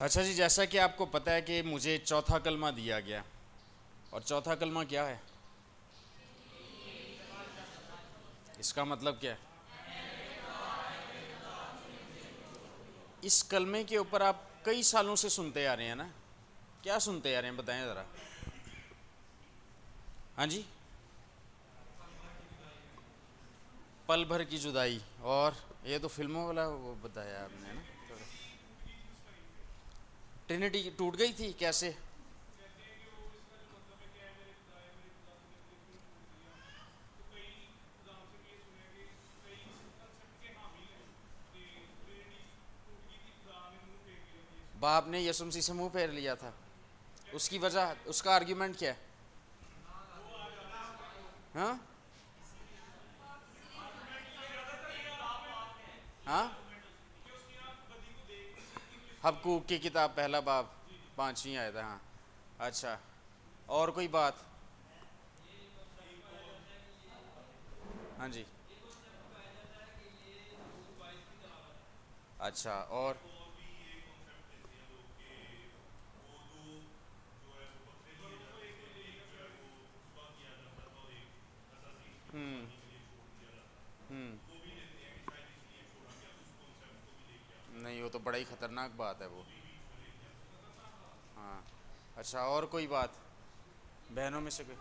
اچھا جی، جیسا کہ آپ کو پتہ ہے کہ مجھے چوتھا کلمہ دیا گیا، اور چوتھا کلمہ کیا ہے؟ اس کا مطلب کیا ہے؟ اس کلمے کے اوپر آپ کئی سالوں سے سنتے آ رہے ہیں نا؟ کیا سنتے آ رہے ہیں بتائیں ذرا؟ ہاں جی، پل بھر کی جدائی، اور یہ تو فلموں والا وہ بتایا آپ نے نا؟ ٹرینٹی ٹوٹ گئی تھی کیسے؟ باپ نے یسوع مسیح سے منہ پھیر لیا تھا، اس کی وجہ، اس کا آرگیومنٹ کیا ہے؟ ہاں ہاں، حبقوق کی کتاب پہلا باب 5ویں آیت ہے، ہاں اچھا، اور کوئی بات؟ ہاں جی، اچھا، اور نہیں، وہ تو بڑا ہی خطرناک بات ہے وہ، ہاں اچھا، اور کوئی بات بہنوں میں سے کوئی؟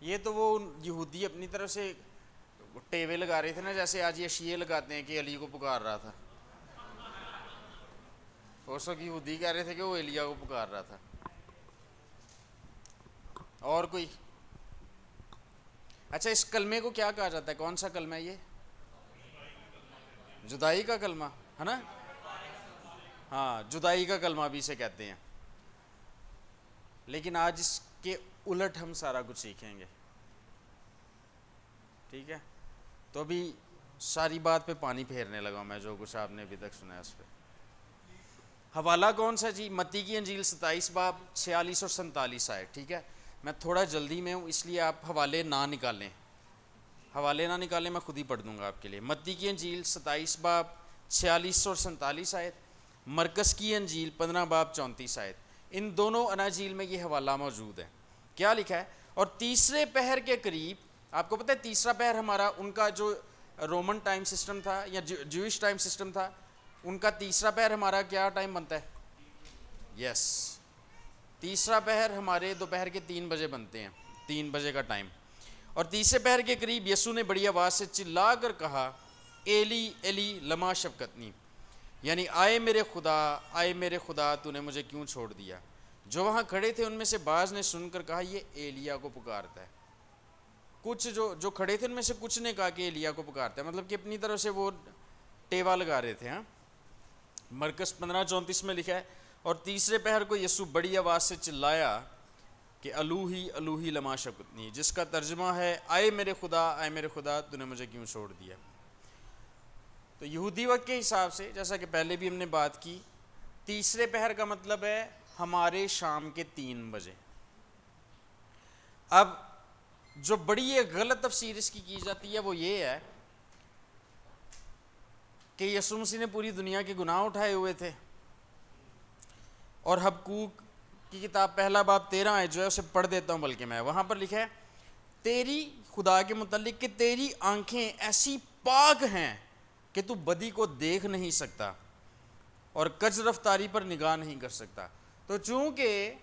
یہ تو وہ یہودی اپنی طرف سے ٹیوے لگا رہے تھے نا، جیسے آج یہ شیعہ لگاتے ہیں کہ علی کو پکار رہا تھا، اس وقت یہودی کہہ رہے تھے کہ وہ ایلیا کو پکار رہا تھا، اور کوئی؟ اچھا، اس کلمے کو کیا کہا جاتا ہے؟ کون سا کلمہ ہے یہ؟ جدائی کا کلمہ ہے نا؟ ہاں، جدائی کا کلمہ بھی اسے کہتے ہیں، لیکن آج اس کے الٹ ہم سارا کچھ سیکھیں گے، ٹھیک ہے؟ تو ابھی ساری بات پہ پانی پھیرنے لگا میں، جو کچھ آپ نے ابھی تک سنا ہے اس پہ۔ حوالہ کون سا جی؟ متی کی انجیل 27 باب 46 اور 47 آئے، ٹھیک ہے؟ میں تھوڑا جلدی میں ہوں، اس لیے آپ حوالے نہ نکالیں، حوالے نہ نکالیں، میں خود ہی پڑھ دوں گا آپ کے لیے۔ متی کی انجیل 27 باب 46 اور 47 آیت، مرکز کی انجیل 15 باب 34 آیت، ان دونوں اناجیل میں یہ حوالہ موجود ہے۔ کیا لکھا ہے؟ اور تیسرے پہر کے قریب، آپ کو پتہ ہے تیسرا پہر ہمارا ان کا جو رومن ٹائم سسٹم تھا یا جوئش ٹائم سسٹم تھا، ان کا تیسرا پہر ہمارا کیا ٹائم بنتا ہے؟ یس، تیسرا پہر ہمارے دوپہر کے 3 بجے بنتے ہیں، 3 بجے کا ٹائم۔ اور تیسرے پہر کے قریب یسوع نے بڑی آواز سے چلا کر کہا، ایلی ایلی لما شبقتنی، یعنی آئے میرے خدا، آئے میرے خدا، تو نے مجھے کیوں چھوڑ دیا؟ جو وہاں کھڑے تھے ان میں سے بعض نے سن کر کہا، یہ ایلیا کو پکارتا ہے۔ کچھ جو کھڑے تھے ان میں سے کچھ نے کہا کہ ایلیا کو پکارتا ہے، مطلب کہ اپنی طرف سے وہ ٹیوا لگا رہے تھے، ہاں۔ مرکز 15:34 میں لکھا ہے، اور تیسرے پہر کو یسوع بڑی آواز سے چلایا کہ الوہی الوہی لما شبقتنی، جس کا ترجمہ ہے، آئے میرے خدا، آئے میرے خدا، تو نے مجھے کیوں چھوڑ دیا؟ تو یہودی وقت کے حساب سے، جیسا کہ پہلے بھی ہم نے بات کی، تیسرے پہر کا مطلب ہے ہمارے شام کے 3 بجے۔ اب جو بڑی ایک غلط تفسیر اس کی جاتی ہے وہ یہ ہے کہ یسوع مسیح نے پوری دنیا کے گناہ اٹھائے ہوئے تھے، اور حبقوق کی کتاب پہلا باب 13 ہے جو ہے اسے پڑھ دیتا ہوں، بلکہ میں وہاں پر لکھا ہے، تیری خدا کے متعلق کہ تیری آنکھیں ایسی پاک ہیں کہ تو بدی کو دیکھ نہیں سکتا اور کج رفتاری پر نگاہ نہیں کر سکتا۔ تو چونکہ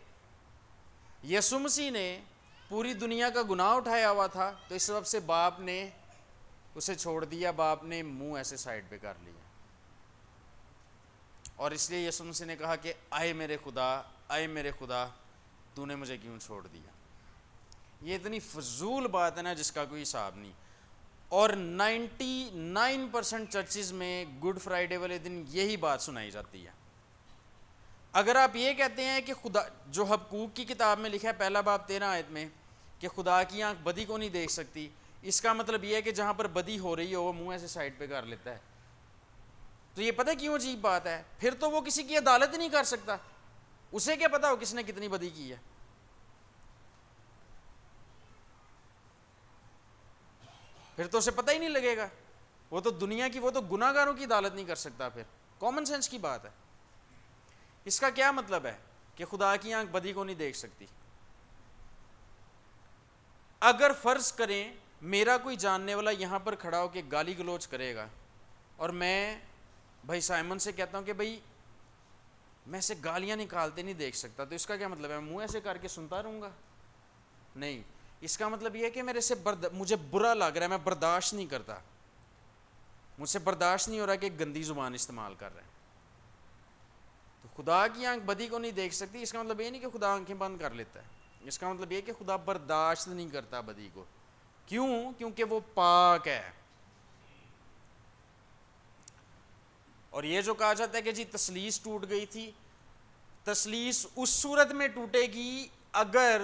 یسوع مسیح نے پوری دنیا کا گناہ اٹھایا ہوا تھا، تو اس سبب سے باپ نے اسے چھوڑ دیا، باپ نے منہ ایسے سائڈ پہ کر لیا، اور اس لیے یسوع مسیح نے کہا کہ آئے میرے خدا، آئے میرے خدا، تو نے مجھے کیوں چھوڑ دیا؟ یہ اتنی فضول بات ہے نا جس کا کوئی حساب نہیں، اور 99% چرچز میں گڈ فرائیڈے والے دن یہی بات سنائی جاتی ہے۔ اگر آپ یہ کہتے ہیں کہ خدا، جو حبقوق کی کتاب میں لکھا ہے پہلا باب 13 آیت میں کہ خدا کی آنکھ بدی کو نہیں دیکھ سکتی، اس کا مطلب یہ ہے کہ جہاں پر بدی ہو رہی ہو وہ منہ ایسے سائڈ پہ کر لیتا ہے، تو یہ پتہ کیوں عجیب بات ہے؟ پھر تو وہ کسی کی عدالت ہی نہیں کر سکتا، اسے کیا پتا ہو کس نے کتنی بدی کی ہے؟ پھر تو اسے پتہ ہی نہیں لگے گا، وہ تو دنیا کی، وہ تو گناہ گاروں کی عدالت نہیں کر سکتا پھر۔ کامن سینس کی بات ہے. اس کا کیا مطلب ہے کہ خدا کی آنکھ بدی کو نہیں دیکھ سکتی. اگر فرض کریں میرا کوئی جاننے والا یہاں پر کھڑا ہو کے گالی گلوچ کرے گا اور میں بھائی سائمن سے کہتا ہوں کہ بھائی میں اسے گالیاں نکالتے نہیں دیکھ سکتا, تو اس کا کیا مطلب ہے منہ ایسے کر کے سنتا رہوں گا؟ نہیں, اس کا مطلب یہ ہے کہ میرے سے مجھے برا لگ رہا ہے, میں برداشت نہیں کرتا, مجھ سے برداشت نہیں ہو رہا کہ ایک گندی زبان استعمال کر رہے ہیں. تو خدا کی آنکھ بدی کو نہیں دیکھ سکتی, اس کا مطلب یہ نہیں کہ خدا آنکھیں بند کر لیتا ہے, اس کا مطلب یہ کہ خدا برداشت نہیں کرتا بدی کو. کیوں؟ کیونکہ وہ پاک ہے. اور یہ جو کہا جاتا ہے کہ جی تسلیس ٹوٹ گئی تھی, تسلیس اس صورت میں ٹوٹے گی اگر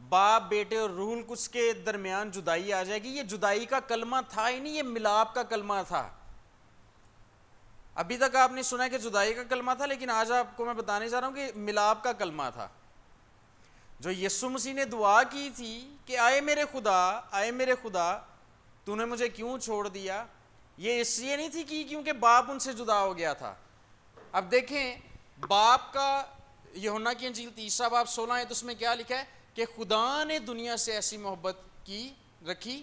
باپ بیٹے اور روح القدس کے درمیان جدائی آ جائے گی. یہ جدائی کا کلمہ تھا ہی نہیں, یہ ملاپ کا کلمہ تھا. ابھی تک آپ نے سنا کہ جدائی کا کلمہ تھا, لیکن آج آپ کو میں بتانے جا رہا ہوں کہ ملاپ کا کلمہ تھا. جو یسوع مسیح نے دعا کی تھی کہ آئے میرے خدا تو نے مجھے کیوں چھوڑ دیا, یہ اس لیے نہیں تھی کہ کیونکہ باپ ان سے جدا ہو گیا تھا. اب دیکھیں باپ کا, یوحنا کی انجیل 3 باب 16 ہے, تو اس میں کیا لکھا ہے کہ خدا نے دنیا سے ایسی محبت رکھی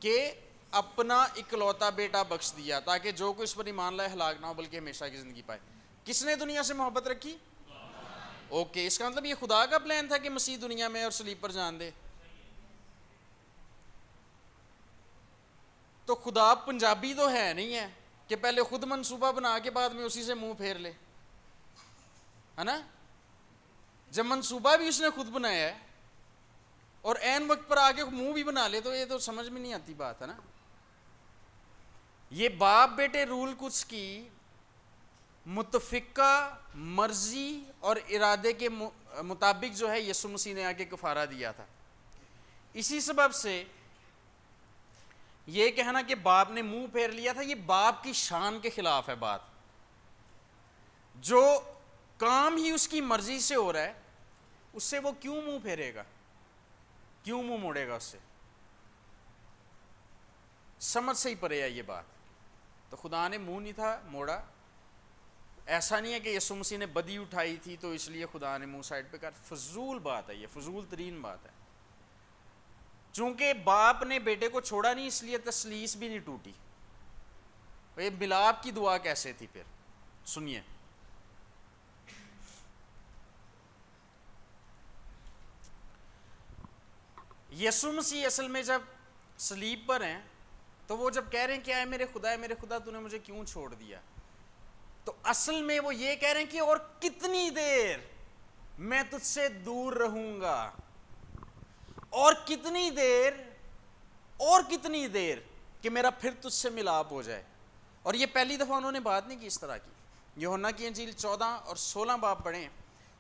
کہ اپنا اکلوتا بیٹا بخش دیا تاکہ جو کوئی اس پر ایمان لائے ہلاک نہ ہو بلکہ ہمیشہ کی زندگی پائے. کس نے دنیا سے محبت رکھی؟ اوکے, اس کا مطلب یہ خدا کا پلان تھا کہ مسیح دنیا میں اور صلیب پر جان دے. تو خدا پنجابی تو ہے نہیں ہے کہ پہلے خود منصوبہ بنا کے بعد میں اسی سے منہ پھیر لے, ہے نا. جب منصوبہ بھی اس نے خود بنایا ہے اور عین وقت پر آگے منہ بھی بنا لے تو یہ تو سمجھ میں نہیں آتی بات, ہے نا. یہ باپ بیٹے روح القدس کی متفقہ مرضی اور ارادے کے مطابق جو ہے یسوع مسیح نے آ کے کفارہ دیا تھا. اسی سبب سے یہ کہنا کہ باپ نے منہ پھیر لیا تھا, یہ باپ کی شان کے خلاف ہے بات. جو کام ہی اس کی مرضی سے ہو رہا ہے اس سے وہ کیوں منہ پھیرے گا, کیوں منہ موڑے گا اس سے؟ سمجھ سے ہی پرے ہے یہ بات. تو خدا نے منہ نہیں تھا موڑا. ایسا نہیں ہے کہ یسوع مسیح نے بدی اٹھائی تھی تو اس لیے خدا نے منہ سائڈ پہ کر. فضول بات ہے, یہ فضول ترین بات ہے. چونکہ باپ نے بیٹے کو چھوڑا نہیں اس لیے تسلیس بھی نہیں ٹوٹی. یہ ملاپ کی دعا کیسے تھی پھر؟ سنیے, یسوع مسیح اصل میں جب صلیب پر ہیں تو وہ جب کہہ رہے ہیں کہ اے میرے خدا تو نے مجھے کیوں چھوڑ دیا, تو اصل میں وہ یہ کہہ رہے ہیں کہ اور کتنی دیر میں تجھ سے دور رہوں گا, اور کتنی دیر کہ میرا پھر تجھ سے ملاپ ہو جائے. اور یہ پہلی دفعہ انہوں نے بات نہیں کی اس طرح کی. یوحنا کی انجیل 14 اور 16 باب پڑھیں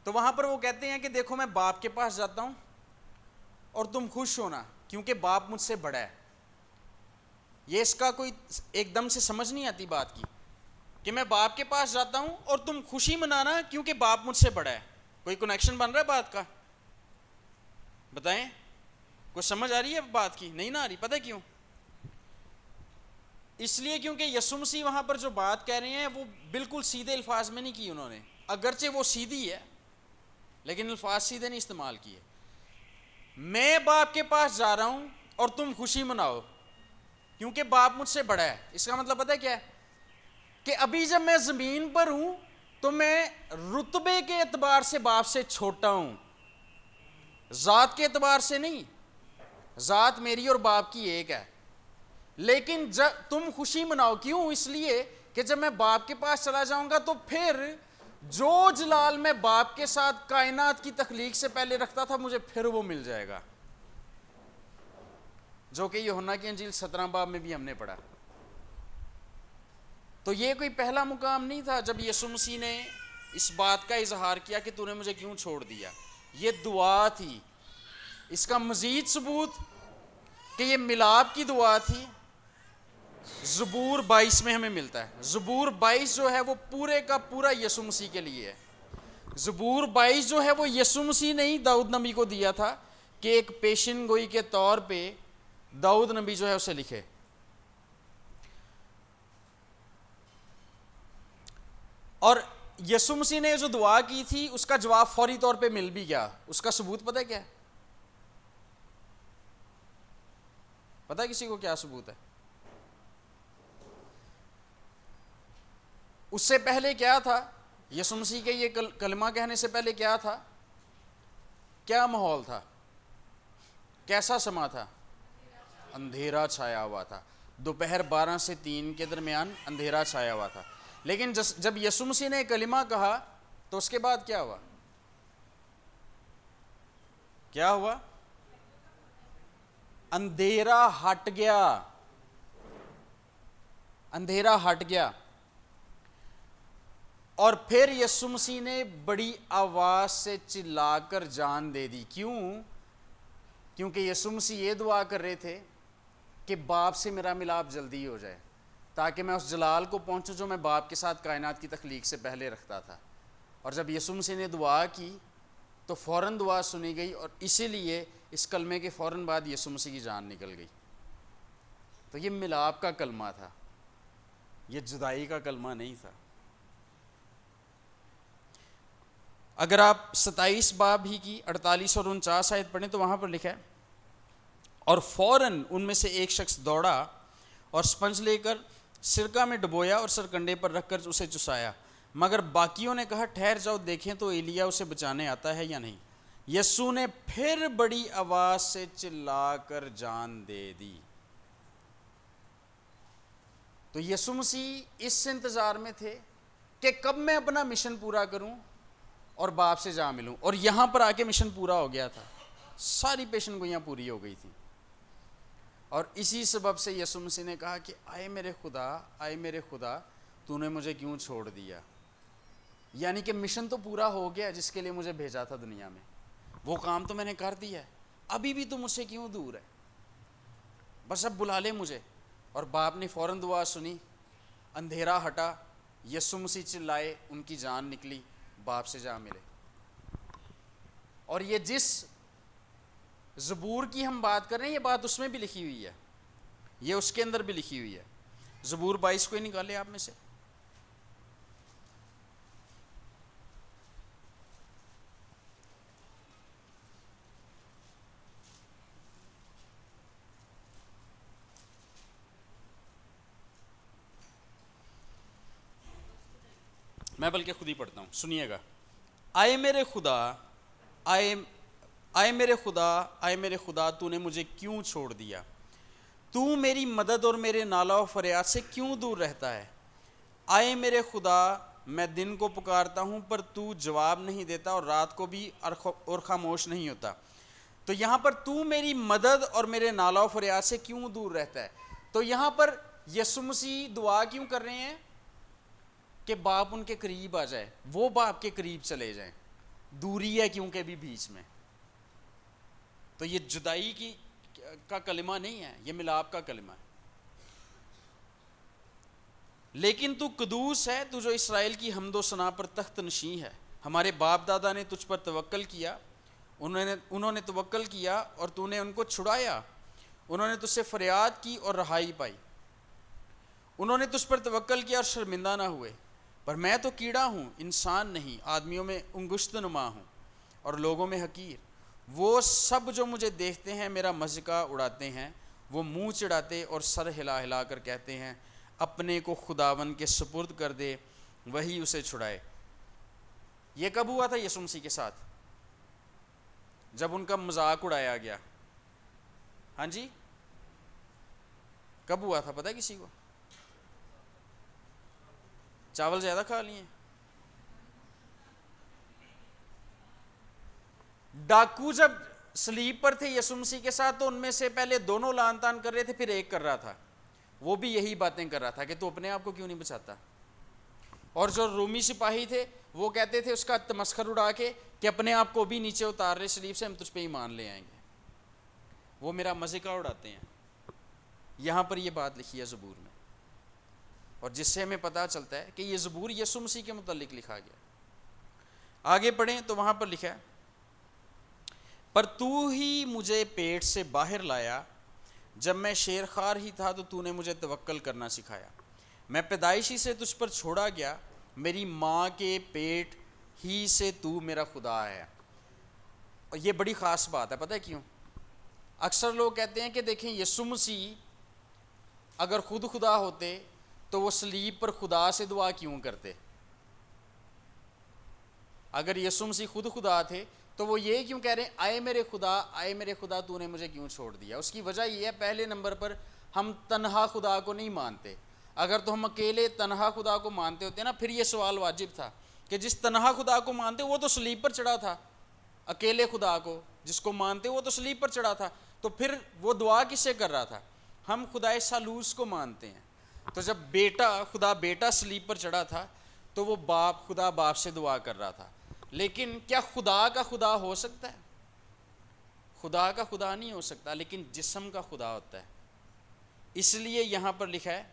تو وہاں پر وہ کہتے ہیں کہ دیکھو میں باپ کے پاس جاتا ہوں اور تم خوش ہونا کیونکہ باپ مجھ سے بڑا ہے. یہ اس کا کوئی ایک دم سے سمجھ نہیں آتی بات کی کہ میں باپ کے پاس جاتا ہوں اور تم خوشی منانا کیونکہ باپ مجھ سے بڑا ہے. کوئی کنیکشن بن رہا ہے بات کا؟ بتائیں, کوئی سمجھ آ رہی ہے بات کی؟ نہیں نہ آ رہی. پتہ کیوں؟ اس لیے کیونکہ یسوع مسیح وہاں پر جو بات کہہ رہے ہیں وہ بالکل سیدھے الفاظ میں نہیں کی انہوں نے, اگرچہ وہ سیدھی ہے لیکن الفاظ سیدھے نہیں استعمال کیے. میں باپ کے پاس جا رہا ہوں اور تم خوشی مناؤ کیونکہ باپ مجھ سے بڑا ہے. اس کا مطلب پتہ ہے کیا ہے کہ ابھی جب میں زمین پر ہوں تو میں رتبے کے اعتبار سے باپ سے چھوٹا ہوں, ذات کے اعتبار سے نہیں. ذات میری اور باپ کی ایک ہے, لیکن جب تم خوشی مناؤ کیوں؟ اس لیے کہ جب میں باپ کے پاس چلا جاؤں گا تو پھر جو جلال میں باپ کے ساتھ کائنات کی تخلیق سے پہلے رکھتا تھا مجھے پھر وہ مل جائے گا, جو کہ یوحنا کی انجیل 17 باب میں بھی ہم نے پڑھا. تو یہ کوئی پہلا مقام نہیں تھا جب یسوع مسیح نے اس بات کا اظہار کیا کہ تو نے مجھے کیوں چھوڑ دیا. یہ دعا تھی. اس کا مزید ثبوت کہ یہ ملاپ کی دعا تھی زبور 22 میں ہمیں ملتا ہے. زبور 22 جو ہے وہ پورے کا پورا یسوع مسیح کے لیے ہے. زبور 22 جو ہے وہ یسوع مسیح نے ہی داؤد نبی کو دیا تھا کہ ایک پیشن گوئی کے طور پہ داؤد نبی جو ہے اسے لکھے. اور یسوع مسیح نے جو دعا کی تھی اس کا جواب فوری طور پہ مل بھی گیا. اس کا ثبوت پتہ ہے کیا ہے؟ پتہ ہے کسی کو کیا ثبوت ہے؟ اس سے پہلے کیا تھا؟ یسوع مسیح کے یہ کلمہ کہنے سے پہلے کیا تھا؟ کیا ماحول تھا؟ کیسا سما تھا؟ اندھیرا چھایا ہوا تھا. دوپہر 12 سے 3 کے درمیان اندھیرا چھایا ہوا تھا. لیکن جب یسوع مسیح نے کلمہ کہا تو اس کے بعد کیا ہوا؟ کیا ہوا؟ اندھیرا ہٹ گیا. اندھیرا ہٹ گیا. اور پھر یسوع مسیح نے بڑی آواز سے چلا کر جان دے دی. کیوں؟ کیونکہ یسوع مسیح یہ دعا کر رہے تھے کہ باپ سے میرا ملاپ جلدی ہو جائے تاکہ میں اس جلال کو پہنچوں جو میں باپ کے ساتھ کائنات کی تخلیق سے پہلے رکھتا تھا. اور جب یسوع مسیح نے دعا کی تو فوراً دعا سنی گئی، اور اسی لیے اس کلمے کے فوراً بعد یسوع مسیح کی جان نکل گئی. تو یہ ملاپ کا کلمہ تھا، یہ جدائی کا کلمہ نہیں تھا. اگر آپ 27 باب ہی کی 48 اور 49 آیت پڑھیں تو وہاں پر لکھا ہے، اور فوراً ان میں سے ایک شخص دوڑا اور اسپنج لے کر سرکہ میں ڈبویا اور سرکنڈے پر رکھ کر اسے چسایا، مگر باقیوں نے کہا ٹھہر جاؤ دیکھیں تو ایلیا اسے بچانے آتا ہے یا نہیں. یسوع نے پھر بڑی آواز سے چلا کر جان دے دی. تو یسوع مسیح اس انتظار میں تھے کہ کب میں اپنا مشن پورا کروں اور باپ سے جا ملوں، اور یہاں پر آ کے مشن پورا ہو گیا تھا. ساری پیشن گوئیاں پوری ہو گئی تھیں. اور اسی سبب سے یسوع مسیح نے کہا کہ آئے میرے خدا، آئے میرے خدا، تو نے مجھے کیوں چھوڑ دیا. یعنی کہ مشن تو پورا ہو گیا جس کے لیے مجھے بھیجا تھا دنیا میں، وہ کام تو میں نے کر دیا ہے، ابھی بھی تو مجھ سے کیوں دور ہے، بس اب بلا لے مجھے. اور باپ نے فوراً دعا سنی، اندھیرا ہٹا، یسوع مسیح چلائے، ان کی جان نکلی، باپ سے جا ملے. اور یہ جس زبور کی ہم بات کر رہے ہیں یہ بات اس میں بھی لکھی ہوئی ہے، یہ اس کے اندر بھی لکھی ہوئی ہے. زبور 22 کو ہی نکالے آپ میں سے. میں بلکہ خود ہی پڑھتا ہوں، سنیے گا. آئے میرے خدا، آئے میرے خدا، آئے میرے خدا، تو نے مجھے کیوں چھوڑ دیا؟ تو میری مدد اور میرے نالہ و فریاد سے کیوں دور رہتا ہے؟ آئے میرے خدا، میں دن کو پکارتا ہوں پر تو جواب نہیں دیتا، اور رات کو بھی اور خاموش نہیں ہوتا. تو یہاں پر تو میری مدد اور میرے نالہ و فریاد سے کیوں دور رہتا ہے. تو یہاں پر یسوع مسیح دعا کیوں کر رہے ہیں؟ کہ باپ ان کے قریب آ جائے، وہ باپ کے قریب چلے جائیں. دوری ہے کیونکہ بھی بیچ میں. تو یہ جدائی کا کلمہ نہیں ہے، یہ ملاپ کا کلمہ ہے. لیکن تو قدوس ہے، تو جو اسرائیل کی حمد و ثنا پر تخت نشین ہے. ہمارے باپ دادا نے تجھ پر توکل کیا، انہوں نے توکل کیا اور تو نے ان کو چھڑایا. انہوں نے تجھ سے فریاد کی اور رہائی پائی. انہوں نے تجھ پر توکل کیا اور شرمندہ نہ ہوئے. پر میں تو کیڑا ہوں، انسان نہیں، آدمیوں میں انگشت نما ہوں اور لوگوں میں حقیر. وہ سب جو مجھے دیکھتے ہیں میرا مذاق اڑاتے ہیں، وہ منہ چڑھاتے اور سر ہلا ہلا کر کہتے ہیں اپنے کو خداوند کے سپرد کر دے، وہی اسے چھڑائے. یہ کب ہوا تھا یسوع مسیح کے ساتھ؟ جب ان کا مذاق اڑایا گیا. ہاں جی، کب ہوا تھا پتہ ہے کسی کو؟ چاول زیادہ کھا لیے؟ ڈاکو جب صلیب پر تھے یسوع مسیح کے ساتھ تو ان میں سے پہلے دونوں لان تان کر رہے تھے، پھر ایک کر رہا تھا، وہ بھی یہی باتیں کر رہا تھا کہ تو اپنے آپ کو کیوں نہیں بچاتا. اور جو رومی سپاہی تھے وہ کہتے تھے اس کا تمسخر اڑا کے کہ اپنے آپ کو بھی نیچے اتار رہے صلیب سے، ہم تجھ پہ ایمان لے آئیں گے. وہ میرا مذاق اڑاتے ہیں. یہاں پر یہ بات لکھی ہے زبور میں، اور جس سے ہمیں پتہ چلتا ہے کہ یہ زبور یسوع مسیح کے متعلق لکھا گیا. آگے پڑھیں تو وہاں پر لکھا ہے پر تو ہی مجھے پیٹ سے باہر لایا، جب میں شیر خوار ہی تھا تو نے مجھے توکل کرنا سکھایا. میں پیدائشی سے تجھ پر چھوڑا گیا میری ماں کے پیٹ ہی سے تو میرا خدا ہے. اور یہ بڑی خاص بات ہے، پتہ ہے کیوں؟ اکثر لوگ کہتے ہیں کہ دیکھیں یسوع مسیح اگر خود خدا ہوتے تو وہ صلیب پر خدا سے دعا کیوں کرتے؟ اگر یسوع مسیح خود خدا تھے تو وہ یہ کیوں کہہ رہے ہیں آئے میرے خدا تو نے مجھے کیوں چھوڑ دیا؟ اس کی وجہ یہ ہے، پہلے نمبر پر ہم تنہا خدا کو نہیں مانتے. اگر تو ہم اکیلے تنہا خدا کو مانتے ہوتے نا، پھر یہ سوال واجب تھا کہ جس تنہا خدا کو مانتے وہ تو صلیب پر چڑھا تھا. اکیلے خدا کو جس کو مانتے وہ تو صلیب پر چڑھا تھا، تو پھر وہ دعا کس سے کر رہا تھا؟ ہم خدائے ثالوث کو مانتے ہیں. تو جب خدا بیٹا صلیب پر چڑھا تھا تو وہ خدا باپ سے دعا کر رہا تھا. لیکن کیا خدا کا خدا ہو سکتا ہے؟ خدا کا خدا نہیں ہو سکتا، لیکن جسم کا خدا ہوتا ہے. اس لیے یہاں پر لکھا ہے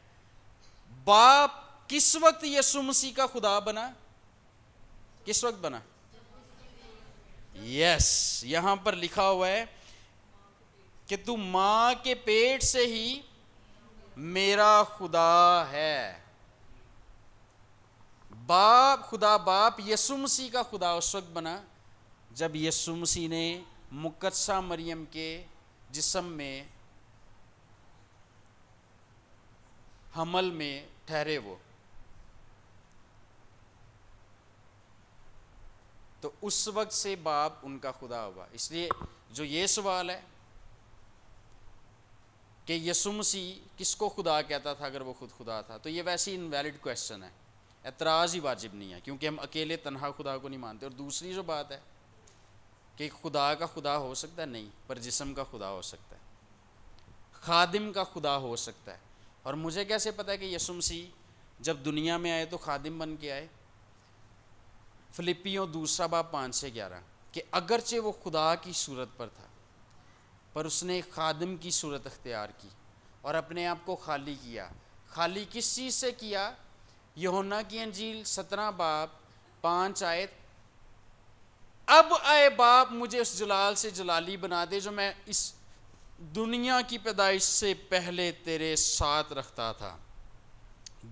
باپ کس وقت یسوع مسیح کا خدا بنا؟ کس وقت بنا؟ یس، یہاں پر لکھا ہوا ہے کہ تو ماں کے پیٹ سے ہی میرا خدا ہے. خدا باپ یسوع مسیح کا خدا اس وقت بنا جب یسوع مسیح نے مقدسہ مریم کے جسم میں حمل میں ٹھہرے وہ. تو اس وقت سے باپ ان کا خدا ہوا. اس لیے جو یہ سوال ہے کہ یسوع مسیح کس کو خدا کہتا تھا اگر وہ خود خدا تھا، تو یہ ویسی انویلڈ کویسچن ہے، اعتراض ہی واجب نہیں ہے، کیونکہ ہم اکیلے تنہا خدا کو نہیں مانتے. اور دوسری جو بات ہے کہ خدا کا خدا ہو سکتا ہے، نہیں، پر جسم کا خدا ہو سکتا ہے، خادم کا خدا ہو سکتا ہے. اور مجھے کیسے پتا ہے کہ یسوع مسیح جب دنیا میں آئے تو خادم بن کے آئے؟ فلپیوں 2:5-11 کہ اگرچہ وہ خدا کی صورت پر تھا پر اس نے ایک خادم کی صورت اختیار کی اور اپنے آپ کو خالی کیا. خالی کس چیز سے کیا؟ یوحنا کی انجیل 17:5 اب اے باپ مجھے اس جلال سے جلالی بنا دے جو میں اس دنیا کی پیدائش سے پہلے تیرے ساتھ رکھتا تھا.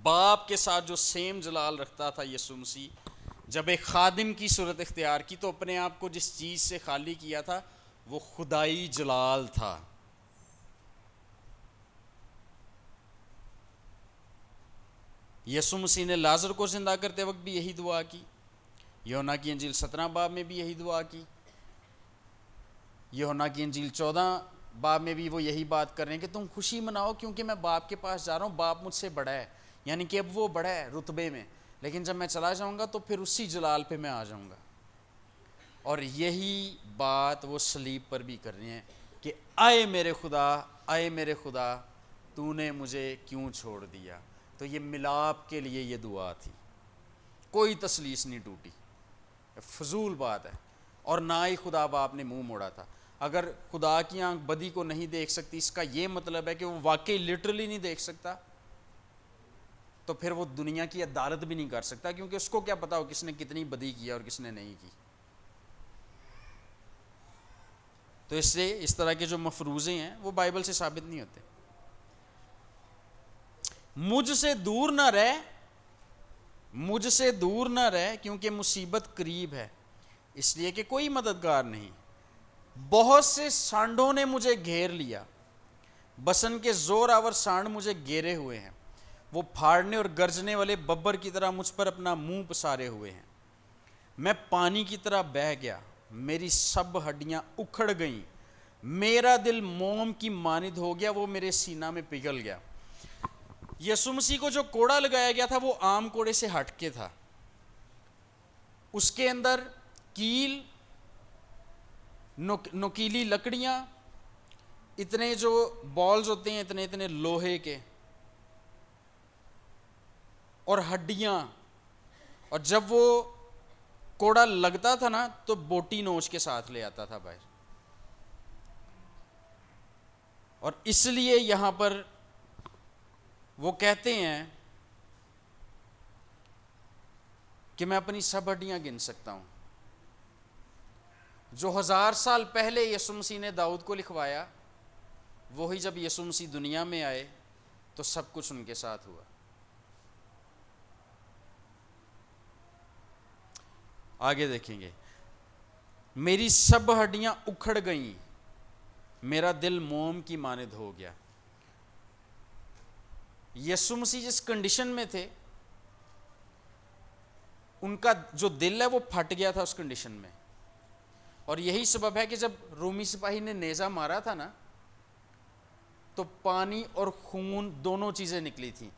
باپ کے ساتھ جو سیم جلال رکھتا تھا یسوع مسیح، جب ایک خادم کی صورت اختیار کی تو اپنے آپ کو جس چیز سے خالی کیا تھا وہ خدائی جلال تھا. یسوع مسیح نے لازر کو زندہ کرتے وقت بھی یہی دعا کی، یوحنا کی انجیل 17 میں بھی یہی دعا کی، یوحنا کی انجیل 14 میں بھی وہ یہی بات کر رہے ہیں کہ تم خوشی مناؤ کیونکہ میں باپ کے پاس جا رہا ہوں، باپ مجھ سے بڑا ہے. یعنی کہ اب وہ بڑا ہے رتبے میں، لیکن جب میں چلا جاؤں گا تو پھر اسی جلال پہ میں آ جاؤں گا. اور یہی بات وہ صلیب پر بھی کر رہے ہیں کہ آئے میرے خدا تو نے مجھے کیوں چھوڑ دیا. تو یہ ملاپ کے لیے یہ دعا تھی، کوئی تثلیث نہیں ٹوٹی، فضول بات ہے. اور نہ ہی خدا باپ نے منہ موڑا تھا. اگر خدا کی آنکھ بدی کو نہیں دیکھ سکتی، اس کا یہ مطلب ہے کہ وہ واقعی لٹرلی نہیں دیکھ سکتا، تو پھر وہ دنیا کی عدالت بھی نہیں کر سکتا، کیونکہ اس کو کیا پتا ہو کس نے کتنی بدی کی اور کس نے نہیں کی. تو اس سے اس طرح کے جو مفروضے ہیں وہ بائبل سے ثابت نہیں ہوتے. مجھ سے دور نہ رہ کیونکہ مصیبت قریب ہے، اس لیے کہ کوئی مددگار نہیں. بہت سے سانڈوں نے مجھے گھیر لیا، بسن کے زور آور سانڈ مجھے گھیرے ہوئے ہیں. وہ پھاڑنے اور گرجنے والے ببر کی طرح مجھ پر اپنا منہ پسارے ہوئے ہیں. میں پانی کی طرح بہہ گیا، میری سب ہڈیاں اکھڑ گئیں، میرا دل موم کی مانند ہو گیا، وہ میرے سینہ میں پگھل گیا. یسوع مسیح کو جو کوڑا لگایا گیا تھا وہ عام کوڑے سے ہٹ کے تھا. اس کے اندر کیل، نوکیلی لکڑیاں، اتنے جو بالز ہوتے ہیں اتنے اتنے لوہے کے، اور ہڈیاں. اور جب وہ کوڑا لگتا تھا نا تو بوٹی نوچ کے ساتھ لے آتا تھا باہر. اور اس لیے یہاں پر وہ کہتے ہیں کہ میں اپنی سب ہڈیاں گن سکتا ہوں. جو 1000 سال پہلے یسوع مسیح نے داؤد کو لکھوایا، وہی جب یسوع مسیح دنیا میں آئے تو سب کچھ ان کے ساتھ ہوا. آگے دیکھیں گے، میری سب ہڈیاں اکھڑ گئیں، میرا دل موم کی مانند ہو گیا۔ یسوع مسیح جس کنڈیشن میں تھے، ان کا جو دل ہے وہ پھٹ گیا تھا اس کنڈیشن میں، اور یہی سبب ہے کہ جب رومی سپاہی نے نیزہ مارا تھا نا، تو پانی اور خون دونوں چیزیں نکلی تھیں،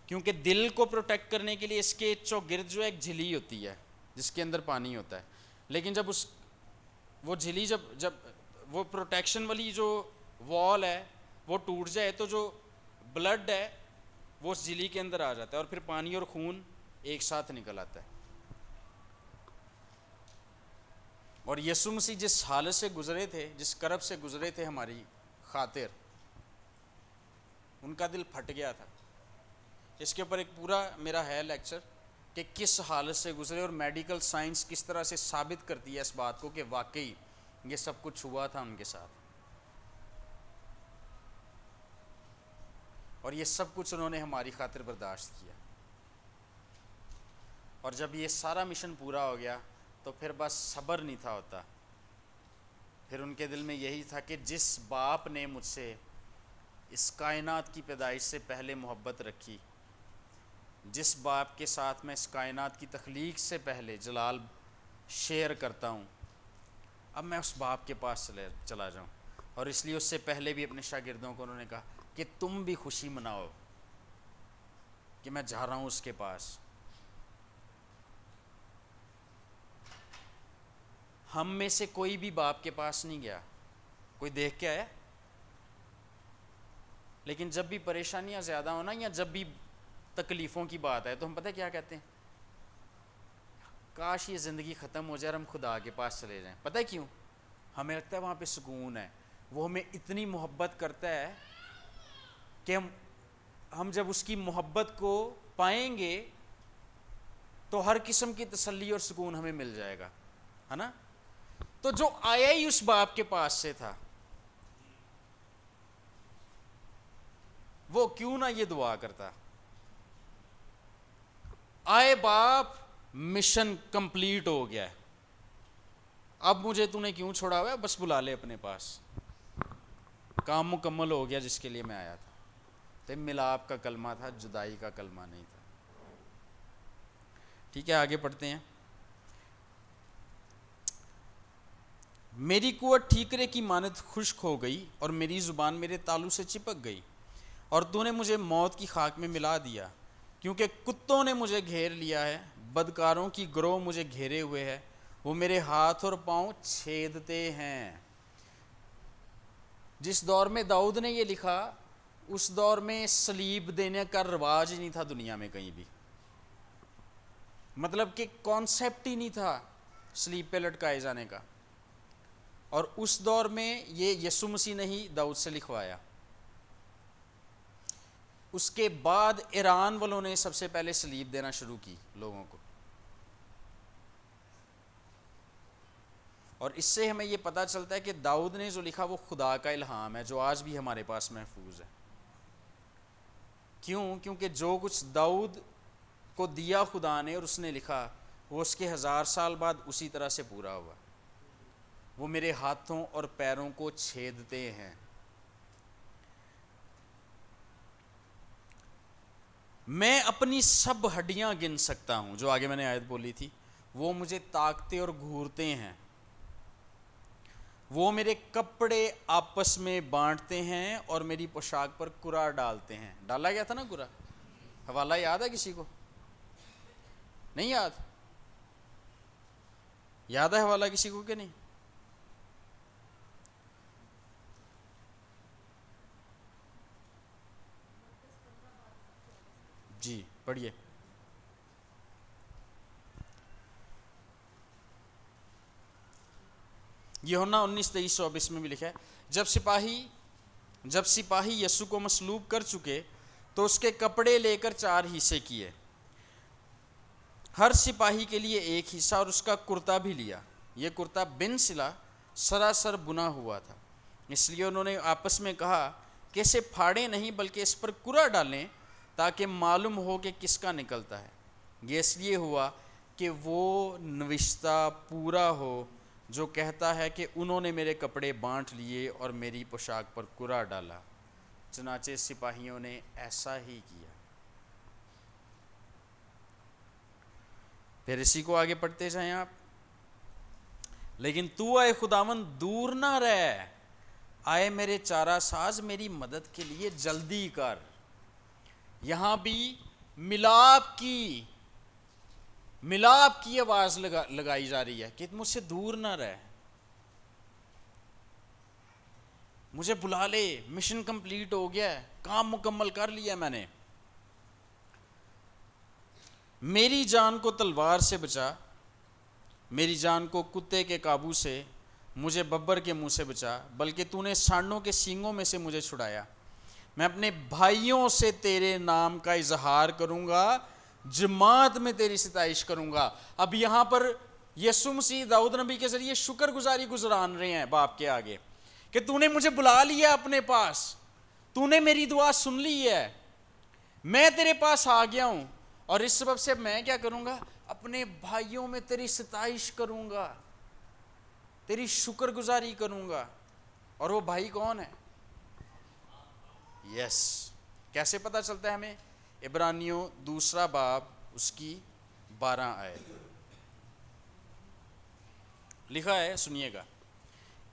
کیونکہ دل کو پروٹیکٹ کرنے کے لیے اس کے چوگرد جو ایک جھلی ہوتی ہے جس کے اندر پانی ہوتا ہے، لیکن جب وہ جھلی جب وہ پروٹیکشن والی جو وال ہے وہ ٹوٹ جائے تو جو بلڈ ہے وہ اس جھلی کے اندر آ جاتا ہے، اور پھر پانی اور خون ایک ساتھ نکل آتا ہے۔ اور یسوع مسیح جس حالت سے گزرے تھے، جس کرب سے گزرے تھے ہماری خاطر، ان کا دل پھٹ گیا تھا۔ اس کے اوپر ایک پورا میرا ہے لیکچر کہ کس حالت سے گزرے، اور میڈیکل سائنس کس طرح سے ثابت کرتی ہے اس بات کو کہ واقعی یہ سب کچھ ہوا تھا ان کے ساتھ، اور یہ سب کچھ انہوں نے ہماری خاطر برداشت کیا۔ اور جب یہ سارا مشن پورا ہو گیا تو پھر بس صبر نہیں تھا ہوتا، پھر ان کے دل میں یہی تھا کہ جس باپ نے مجھ سے اس کائنات کی پیدائش سے پہلے محبت رکھی، جس باپ کے ساتھ میں اس کائنات کی تخلیق سے پہلے جلال شیئر کرتا ہوں، اب میں اس باپ کے پاس چلا جاؤں۔ اور اس لیے اس سے پہلے بھی اپنے شاگردوں کو انہوں نے کہا کہ تم بھی خوشی مناؤ کہ میں جا رہا ہوں اس کے پاس۔ ہم میں سے کوئی بھی باپ کے پاس نہیں گیا، کوئی دیکھ کے آیا؟ لیکن جب بھی پریشانیاں زیادہ ہونا یا جب بھی تکلیفوں کی بات ہے تو ہم پتہ کیا کہتے ہیں؟ کاش یہ زندگی ختم ہو جائے اور ہم خدا کے پاس چلے جائیں۔ پتہ ہے کیوں؟ ہمیں لگتا ہے وہاں پہ سکون ہے، وہ ہمیں اتنی محبت کرتا ہے کہ ہم جب اس کی محبت کو پائیں گے تو ہر قسم کی تسلی اور سکون ہمیں مل جائے گا، ہے نا؟ تو جو آیا ہی اس باپ کے پاس سے تھا، وہ کیوں نہ یہ دعا کرتا، آئے باپ مشن کمپلیٹ ہو گیا ہے، اب مجھے تو نے کیوں چھوڑا ہوا ہے، بس بلا لے اپنے پاس، کام مکمل ہو گیا جس کے لیے میں آیا تھا۔ تو ملاپ کا کلمہ تھا، جدائی کا کلمہ نہیں تھا۔ ٹھیک ہے، آگے پڑھتے ہیں۔ میری قوت ٹھیکرے کی مانند خشک ہو گئی اور میری زبان میرے تالو سے چپک گئی، اور تو نے مجھے موت کی خاک میں ملا دیا، کیونکہ کتوں نے مجھے گھیر لیا ہے، بدکاروں کی گروہ مجھے گھیرے ہوئے ہے، وہ میرے ہاتھ اور پاؤں چھیدتے ہیں۔ جس دور میں داؤد نے یہ لکھا، اس دور میں صلیب دینے کا رواج ہی نہیں تھا دنیا میں کہیں بھی، مطلب کہ کانسیپٹ ہی نہیں تھا صلیب پہ لٹکائے جانے کا، اور اس دور میں یہ یسوع مسیح نے ہی داؤد سے لکھوایا۔ اس کے بعد ایران والوں نے سب سے پہلے صلیب دینا شروع کی لوگوں کو، اور اس سے ہمیں یہ پتہ چلتا ہے کہ داؤد نے جو لکھا وہ خدا کا الہام ہے، جو آج بھی ہمارے پاس محفوظ ہے۔ کیوں؟ کیونکہ جو کچھ داؤد کو دیا خدا نے اور اس نے لکھا، وہ اس کے 1000 سال بعد اسی طرح سے پورا ہوا۔ وہ میرے ہاتھوں اور پیروں کو چھیدتے ہیں۔ میں اپنی سب ہڈیاں گن سکتا ہوں، جو آگے میں نے آیت بولی تھی، وہ مجھے تاکتے اور گھورتے ہیں، وہ میرے کپڑے آپس میں بانٹتے ہیں اور میری پوشاک پر کرا ڈالتے ہیں۔ ڈالا گیا تھا نا کرا، حوالہ یاد ہے کسی کو؟ نہیں یاد؟ یاد ہے حوالہ کسی کو کہ نہیں؟ جی پڑھیے۔ یوحنا 19:23-24 میں بھی لکھا ہے، جب سپاہی یسوع کو مصلوب کر چکے تو اس کے کپڑے لے کر 4 حصے کیے، ہر سپاہی کے لیے ایک حصہ، اور اس کا کرتا بھی لیا۔ یہ کرتا بن سلا سراسر بنا ہوا تھا، اس لیے انہوں نے آپس میں کہا کہ اسے پھاڑیں نہیں بلکہ اس پر کرا ڈالیں تاکہ معلوم ہو کہ کس کا نکلتا ہے۔ یہ اس لیے ہوا کہ وہ نوشتہ پورا ہو جو کہتا ہے کہ انہوں نے میرے کپڑے بانٹ لیے اور میری پوشاک پر کرا ڈالا۔ چنانچہ سپاہیوں نے ایسا ہی کیا۔ پھر اسی کو آگے پڑھتے جائیں آپ۔ لیکن تو اے خداوند دور نہ رہ، آئے میرے چارہ ساز میری مدد کے لیے جلدی کر۔ یہاں بھی ملاپ کی آواز لگائی جا رہی ہے کہ مجھ سے دور نہ رہ، مجھے بلا لے، مشن کمپلیٹ ہو گیا ہے، کام مکمل کر لیا میں نے۔ میری جان کو تلوار سے بچا، میری جان کو کتے کے قابو سے، مجھے ببر کے منہ سے بچا، بلکہ تو نے سانڈوں کے سینگوں میں سے مجھے چھڑایا۔ میں اپنے بھائیوں سے تیرے نام کا اظہار کروں گا، جماعت میں تیری ستائش کروں گا۔ اب یہاں پر یسوع مسیح داؤد نبی کے ذریعے شکر گزاری گزران رہے ہیں باپ کے آگے کہ تو نے مجھے بلا لیا اپنے پاس، تو نے میری دعا سن لی ہے، میں تیرے پاس آ گیا ہوں، اور اس سبب سے میں کیا کروں گا؟ اپنے بھائیوں میں تیری ستائش کروں گا، تیری شکر گزاری کروں گا۔ اور وہ بھائی کون ہے؟ یس، کیسے پتہ چلتا ہے ہمیں؟ عبرانیوں 2 باب اس کی 12 آیت لکھا ہے، سنیے گا۔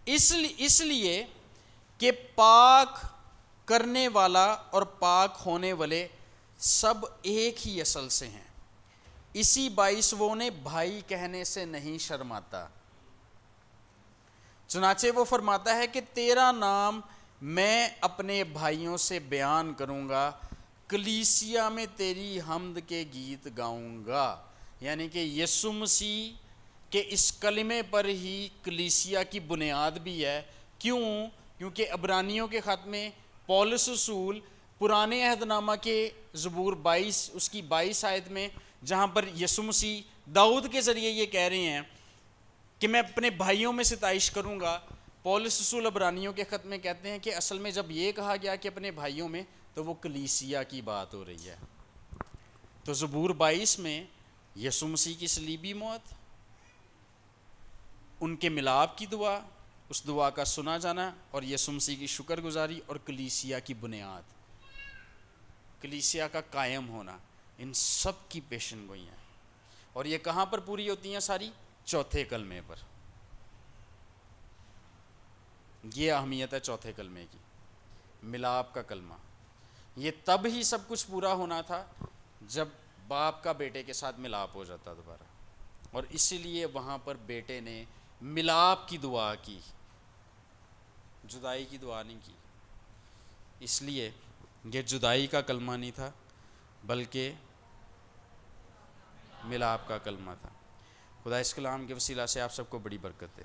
اس لیے کہ پاک کرنے والا اور پاک ہونے والے سب ایک ہی اصل سے ہیں، اسی باعث وہ انہیں بھائی کہنے سے نہیں شرماتا۔ چنانچہ وہ فرماتا ہے کہ تیرا نام میں اپنے بھائیوں سے بیان کروں گا، کلیسیا میں تیری حمد کے گیت گاؤں گا۔ یعنی کہ یسوع مسیح کہ اس کلمے پر ہی کلیسیا کی بنیاد بھی ہے۔ کیوں؟ کیونکہ عبرانیوں کے خط میں پولس رسول پرانے عہد نامہ کے زبور 22 اس کی 22 آیت میں، جہاں پر یسوع مسیح داؤد کے ذریعے یہ کہہ رہے ہیں کہ میں اپنے بھائیوں میں ستائش کروں گا، پولس رسول عبرانیوں کے خط میں کہتے ہیں کہ اصل میں جب یہ کہا گیا کہ اپنے بھائیوں میں، تو وہ کلیسیا کی بات ہو رہی ہے۔ تو زبور 22 میں یسوع مسیح کی صلیبی موت، ان کے ملاپ کی دعا، اس دعا کا سنا جانا، اور یسوع مسیح کی شکر گزاری، اور کلیسیا کی بنیاد، کلیسیا کا قائم ہونا، ان سب کی پیشن گوئی ہیں۔ اور یہ کہاں پر پوری ہوتی ہیں ساری؟ چوتھے کلمے پر۔ یہ اہمیت ہے چوتھے کلمے کی، ملاپ کا کلمہ۔ یہ تب ہی سب کچھ پورا ہونا تھا جب باپ کا بیٹے کے ساتھ ملاپ ہو جاتا دوبارہ، اور اسی لیے وہاں پر بیٹے نے ملاپ کی دعا کی، جدائی کی دعا نہیں کی۔ اس لیے یہ جدائی کا کلمہ نہیں تھا بلکہ ملاپ کا کلمہ تھا۔ خدا اس کلام کے وسیلہ سے آپ سب کو بڑی برکت دے۔